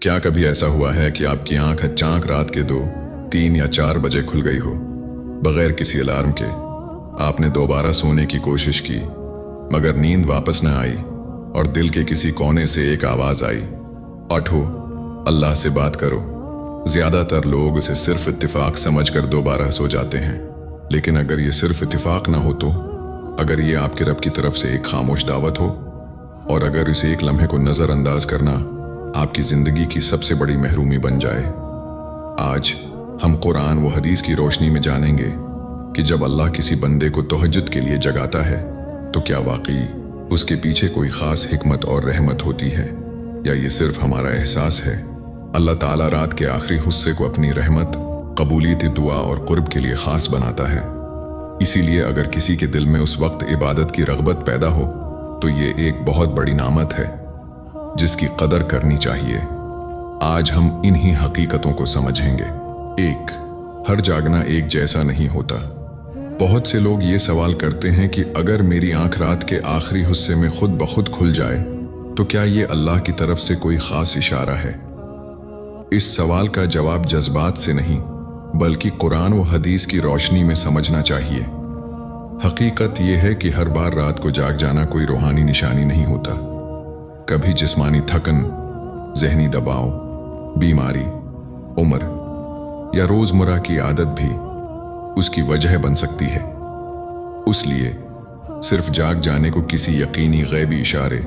क्या कभी ऐसा हुआ है कि आपकी आंख अचानक रात के 2, 3 या 4 बजे खुल गई हो, बगैर किसी अलार्म के? आपने दोबारा सोने की कोशिश की, मगर नींद वापस न आई और दिल के किसी कोने से एक आवाज आई, उठो, अल्लाह से बात करो। ज्यादातर लोग उसे सिर्फ इत्तिफाक समझकर दोबारा सो जाते हैं, लेकिन अगर ये सिर्फ इत्तिफाक ना हो तो, अगर ये आपके रब की तरफ से एक खामोश दावत हो, और अगर इस एक लम्हे को नजरअंदाज करना आपकी जिंदगी की सबसे बड़ी महरूमी बन जाए। आज हम कुरान व हदीस की रोशनी में जानेंगे कि जब अल्लाह किसी बंदे को तहज्जुद के लिए जगाता है तो क्या वाकई उसके पीछे कोई खास हिकमत और रहमत होती है, या ये सिर्फ हमारा एहसास है। अल्लाह ताला रात के आखिरी हिस्से को अपनी रहमत, कबूलियत दुआ और कुर्ब के लिए खास बनाता है। इसीलिए अगर किसी के दिल में उस वक्त इबादत की रग़बत पैदा हो तो ये एक बहुत बड़ी नामत है जिसकी कदर करनी चाहिए। आज हम इन्हीं हकीकतों को समझेंगे। 1. हर जागना एक जैसा नहीं होता। बहुत से लोग ये सवाल करते हैं कि अगर मेरी आंख रात के आखिरी हिस्से में खुद ब खुद खुल जाए तो क्या ये अल्लाह की तरफ से कोई खास इशारा है? इस सवाल का जवाब जज्बात से नहीं बल्कि कुरान व हदीस की रोशनी में समझना चाहिए। हकीकत यह है कि हर बार रात को जाग जाना कोई रूहानी निशानी नहीं होता। कभी जिस्मानी थकन, जहनी दबाव, बीमारी, उम्र या रोजमर्रा की आदत भी उसकी वजह बन सकती है। इसलिए सिर्फ जाग जाने को किसी यकीनी गैबी इशारे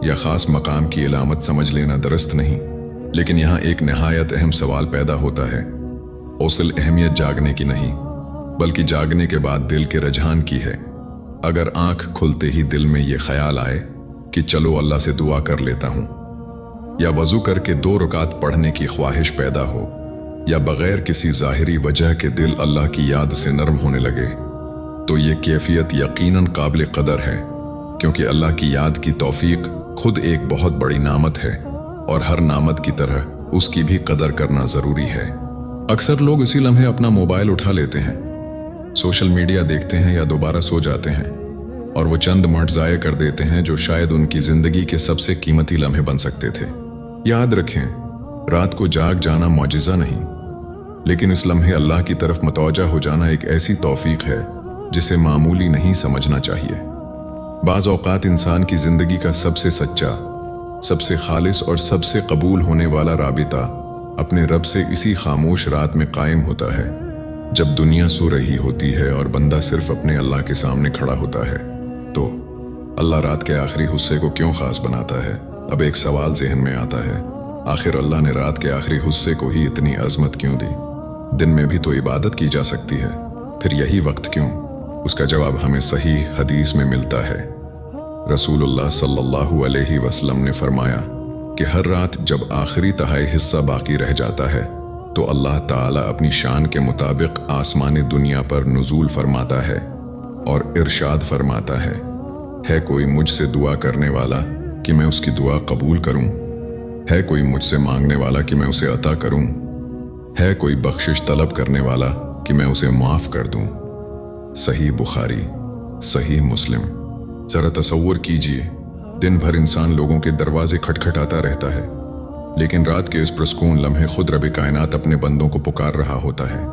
या खास मकाम की इलामत समझ लेना दुरुस्त नहीं। लेकिन यहाँ एक नहायत अहम सवाल पैदा होता है। असल अहमियत जागने की नहीं बल्कि जागने के बाद दिल के रुझान की है। अगर आंख खुलते ही दिल में ये ख्याल आए कि चलो अल्लाह से दुआ कर लेता हूं, या वजू करके 2 रकात पढ़ने की ख्वाहिश पैदा हो, या बगैर किसी जाहिरी वजह के दिल अल्लाह की याद से नरम होने लगे, तो ये कैफियत यकीनन काबिल कदर है, क्योंकि अल्लाह की याद की तौफीक खुद एक बहुत बड़ी नामत है और हर नामत की तरह उसकी भी कदर करना जरूरी है। अक्सर लोग इसी लम्हे अपना मोबाइल उठा लेते हैं, सोशल मीडिया देखते हैं या दोबारा सो जाते हैं, और वो चंद मिनट ज़ाया कर देते हैं जो शायद उनकी जिंदगी के सबसे कीमती लम्हे बन सकते थे। याद रखें, रात को जाग जाना मौजिज़ा नहीं, लेकिन इस लम्हे अल्लाह की तरफ मतवज्जा हो जाना एक ऐसी तौफीक है जिसे मामूली नहीं समझना चाहिए। बाज़ औक़ात इंसान की जिंदगी का सबसे सच्चा, सबसे खालिस और सबसे कबूल होने वाला राबिता अपने रब से इसी खामोश रात में कायम होता है, जब दुनिया सो रही होती है और बंदा सिर्फ अपने अल्लाह के सामने खड़ा होता है। तो अल्लाह रात के आखिरी हिस्से को क्यों खास बनाता है? अब एक सवाल जहन में आता है, आखिर अल्लाह ने रात के आखिरी हिस्से को ही इतनी अजमत क्यों दी? दिन में भी तो इबादत की जा सकती है, फिर यही वक्त क्यों? उसका जवाब हमें सही हदीस में मिलता है। रसूलुल्लाह सल्लल्लाहु अलैहि वसल्लम ने फरमाया कि हर रात जब आखिरी तिहाई हिस्सा बाकी रह जाता है तो अल्लाह ताला अपनी शान के मुताबिक आसमानी दुनिया पर नुज़ूल फरमाता है और इरशाद फरमाता है कोई मुझसे दुआ करने वाला कि मैं उसकी दुआ कबूल करूं? है कोई मुझसे मांगने वाला कि मैं उसे अता करूं? है कोई बख्शिश तलब करने वाला कि मैं उसे माफ कर दूं? सही बुखारी, सही मुस्लिम। जरा तसव्वुर कीजिए, दिन भर इंसान लोगों के दरवाजे खटखटाता रहता है, लेकिन रात के इस पुरस्कून लम्हे खुद रब कायनात अपने बंदों को पुकार रहा होता है।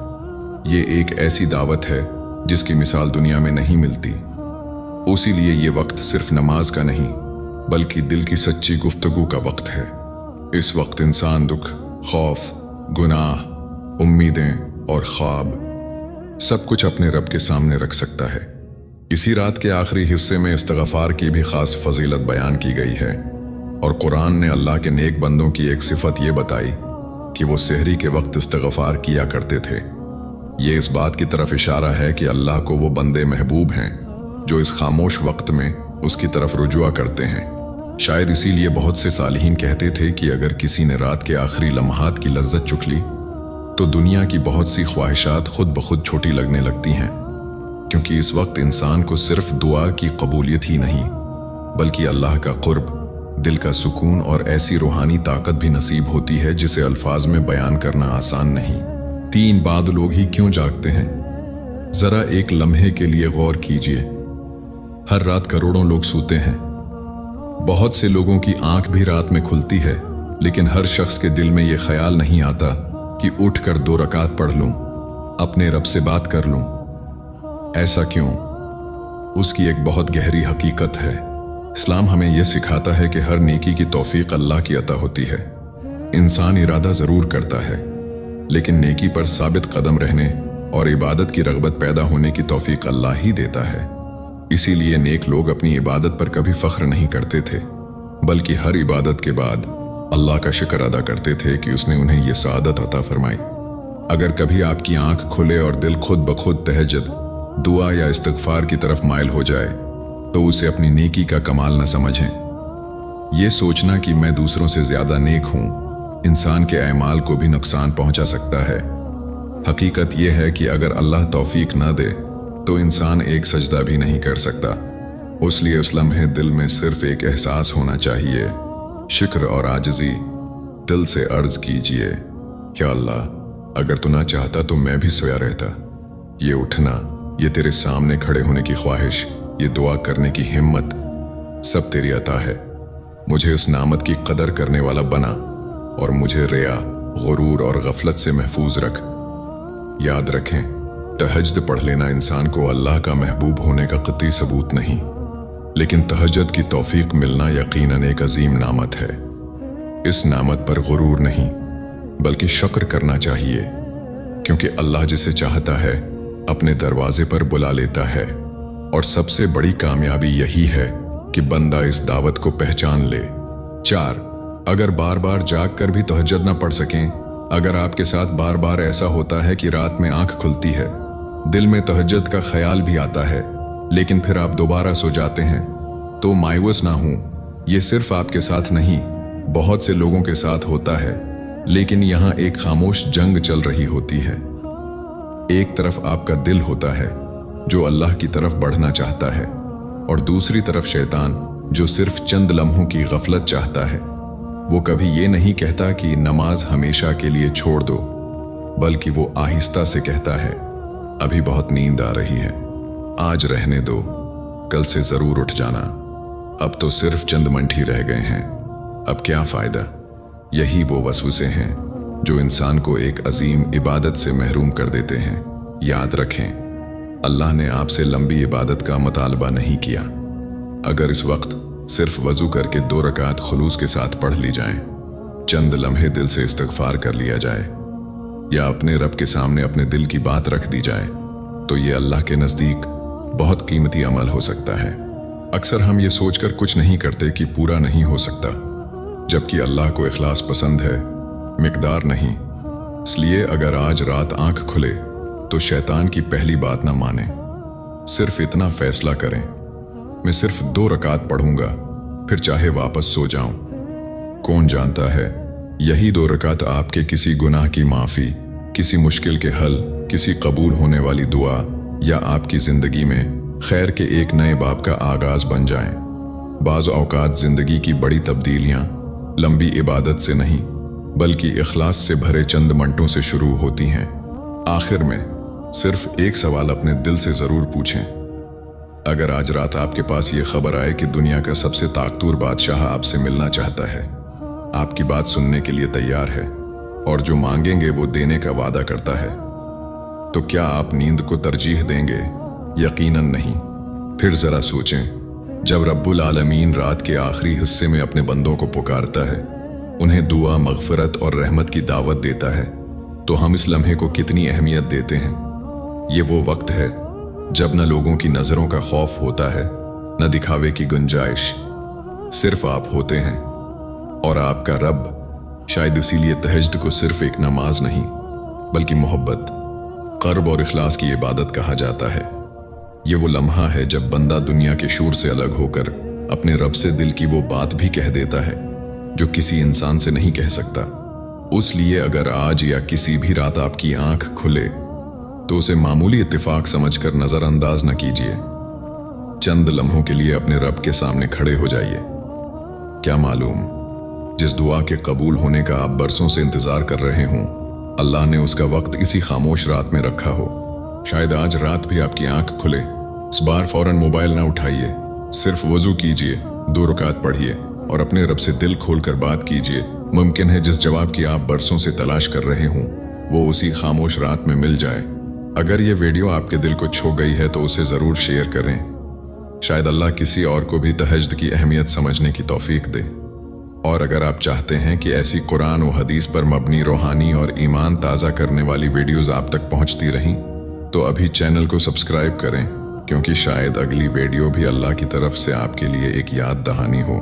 ये एक ऐसी दावत है जिसकी मिसाल दुनिया में नहीं मिलती। उसीलिए ये वक्त सिर्फ नमाज का नहीं बल्कि दिल की सच्ची गुफ्तगू का वक्त है। इस वक्त इंसान दुख, खौफ, गुनाह, उम्मीदें और ख्वाब सब कुछ अपने रब के सामने रख सकता है। इसी रात के आखिरी हिस्से में इस्तिग़फ़ार की भी खास फजीलत बयान की गई है, और कुरान ने अल्लाह के नेक बंदों की एक सिफत ये बताई कि वो सहरी के वक्त इस्तिग़फ़ार किया करते थे। ये इस बात की तरफ इशारा है कि अल्लाह को वो बंदे महबूब हैं जो इस खामोश वक्त में उसकी तरफ रुजुआ करते हैं। शायद इसीलिए बहुत से सालिहीन कहते थे कि अगर किसी ने रात के आखिरी लम्हात की लज्जत चुख ली तो दुनिया की बहुत सी ख्वाहिशात खुद ब खुद छोटी लगने लगती हैं, क्योंकि इस वक्त इंसान को सिर्फ दुआ की कबूलियत ही नहीं बल्कि अल्लाह का कुर्ब, दिल का सुकून और ऐसी रूहानी ताकत भी नसीब होती है जिसे अल्फाज में बयान करना आसान नहीं। 3 बाद लोग ही क्यों जागते हैं? जरा एक लम्हे के लिए गौर कीजिए। हर रात करोड़ों लोग सोते हैं। बहुत से लोगों की आंख भी रात में खुलती है, लेकिन हर शख्स के दिल में ये ख्याल नहीं आता कि उठ कर 2 रकात पढ़ लूं, अपने रब से बात कर लूं। ऐसा क्यों? उसकी एक बहुत गहरी हकीकत है। इस्लाम हमें यह सिखाता है कि हर नेकी की तौफीक अल्लाह की अता होती है। इंसान इरादा जरूर करता है, लेकिन नेकी पर साबित कदम रहने और इबादत की रग़बत पैदा होने की तौफीक अल्लाह ही देता है। इसीलिए नेक लोग अपनी इबादत पर कभी फख्र नहीं करते थे, बल्कि हर इबादत के बाद अल्लाह का शुक्र अदा करते थे कि उसने उन्हें यह सआदत अता फरमाई। अगर कभी आपकी आंख खुले और दिल खुद ब खुद तहज्जुद, दुआ या इस्तिग़फ़ार की तरफ माइल हो जाए, तो उसे अपनी नेकी का कमाल न समझें। ये सोचना कि मैं दूसरों से ज्यादा नेक हूं, इंसान के अमाल को भी नुकसान पहुंचा सकता है। हकीकत यह है कि अगर अल्लाह तौफीक न दे तो इंसान एक सजदा भी नहीं कर सकता। इसलिए उस लम्हे दिल में सिर्फ एक एहसास होना चाहिए, शुक्र और आजिज़ी। दिल से अर्ज कीजिए, या अल्लाह, अगर तू ना चाहता तो मैं भी सोया रहता। ये उठना, ये तेरे सामने खड़े होने की ख्वाहिश, ये दुआ करने की हिम्मत, सब तेरी अता है। मुझे उस नामत की कदर करने वाला बना और मुझे रिया, गुरूर और गफलत से महफूज रख। याद रखें, तहज्जुद पढ़ लेना इंसान को अल्लाह का महबूब होने का कतई सबूत नहीं, लेकिन तहज्जुद की तौफीक मिलना यकीनन एक अजीम नामत है। इस नामत पर गुरूर नहीं, बल्कि शुक्र करना चाहिए, क्योंकि अल्लाह जिसे चाहता है अपने दरवाजे पर बुला लेता है। और सबसे बड़ी कामयाबी यही है कि बंदा इस दावत को पहचान ले। 4, अगर बार बार जाग कर भी तहज्जुद न पढ़ सकें, अगर आपके साथ बार बार ऐसा होता है कि रात में आंख खुलती है, दिल में तहज्जुद का ख्याल भी आता है, लेकिन फिर आप दोबारा सो जाते हैं, तो मायूस ना हों। ये सिर्फ आपके साथ नहीं, बहुत से लोगों के साथ होता है। लेकिन यहाँ एक खामोश जंग चल रही होती है। एक तरफ आपका दिल होता है जो अल्लाह की तरफ बढ़ना चाहता है, और दूसरी तरफ शैतान जो सिर्फ चंद लम्हों की गफलत चाहता है। वो कभी ये नहीं कहता कि नमाज हमेशा के लिए छोड़ दो, बल्कि वो आहिस्ता से कहता है, अभी बहुत नींद आ रही है, आज रहने दो, कल से जरूर उठ जाना, अब तो सिर्फ चंद मिनट ही रह गए हैं, अब क्या फायदा। यही वो वसवसे हैं जो इंसान को एक अजीम इबादत से महरूम कर देते हैं। याद रखें, अल्लाह ने आपसे लंबी इबादत का मुतालबा नहीं किया। अगर इस वक्त सिर्फ वजू करके 2 रकात खुलूस के साथ पढ़ ली जाएं, चंद लम्हे दिल से इस्तिग़फ़ार कर लिया जाए, या अपने रब के सामने अपने दिल की बात रख दी जाए, तो ये अल्लाह के नज़दीक बहुत कीमती अमल हो सकता है। अक्सर हम ये सोचकर कुछ नहीं करते कि पूरा नहीं हो सकता, जबकि अल्लाह को इखलास पसंद है, मिकदार नहीं। इसलिए अगर आज रात आंख खुले तो शैतान की पहली बात ना माने, सिर्फ इतना फैसला करें, मैं सिर्फ 2 रकात पढ़ूंगा, फिर चाहे वापस सो जाऊं। कौन जानता है, यही 2 रकात आपके किसी गुनाह की माफ़ी, किसी मुश्किल के हल, किसी कबूल होने वाली दुआ, या आपकी जिंदगी में खैर के एक नए बाब का आगाज बन जाएं। बाज़ औकात जिंदगी की बड़ी तब्दीलियां लंबी इबादत से नहीं, बल्कि इखलास से भरे चंद मिनटों से शुरू होती हैं। आखिर में सिर्फ एक सवाल अपने दिल से जरूर पूछें, अगर आज रात आपके पास ये खबर आए कि दुनिया का सबसे ताकतवर बादशाह आपसे मिलना चाहता है, आपकी बात सुनने के लिए तैयार है, और जो मांगेंगे वो देने का वादा करता है, तो क्या आप नींद को तरजीह देंगे? यकीनन नहीं। फिर जरा सोचें, जब रब्बुल आलमीन रात के आखिरी हिस्से में अपने बंदों को पुकारता है, उन्हें दुआ, मग़फ़िरत और रहमत की दावत देता है, तो हम इस लम्हे को कितनी अहमियत देते हैं। ये वो वक्त है जब न लोगों की नज़रों का खौफ होता है, न दिखावे की गुंजाइश, सिर्फ आप होते हैं और आपका रब। शायद इसीलिए तहज्जुद को सिर्फ एक नमाज नहीं, बल्कि मोहब्बत, क़र्ब और इखलास की इबादत कहा जाता है। ये वो लम्हा है जब बंदा दुनिया के शोर से अलग होकर अपने रब से दिल की वो बात भी कह देता है जो किसी इंसान से नहीं कह सकता। इसलिए अगर आज या किसी भी रात आपकी आंख खुले तो उसे मामूली इत्तेफाक समझकर नजरअंदाज न कीजिए। चंद लम्हों के लिए अपने रब के सामने खड़े हो जाइए। क्या मालूम, जिस दुआ के कबूल होने का आप बरसों से इंतजार कर रहे हों, अल्लाह ने उसका वक्त इसी खामोश रात में रखा हो। शायद आज रात भी आपकी आंख खुले। इस बार फौरन मोबाइल ना उठाइए, सिर्फ वजू कीजिए, 2 रकात पढ़िए और अपने रब से दिल खोलकर बात कीजिए मुमकिन है जिस जवाब की आप बरसों से तलाश कर रहे हों वो उसी खामोश रात में मिल जाए। अगर ये वीडियो आपके दिल को छू गई है तो उसे ज़रूर शेयर करें। शायद अल्लाह किसी और को भी तहज्जुद की अहमियत समझने की तौफीक दे। और अगर आप चाहते हैं कि ऐसी कुरान व हदीस पर मबनी रूहानी और ईमान ताज़ा करने वाली वीडियोज़ आप तक पहुँचती रहें तो अभी चैनल को सब्सक्राइब करें, क्योंकि शायद अगली वीडियो भी अल्लाह की तरफ से आपके लिए एक याद दहानी हो।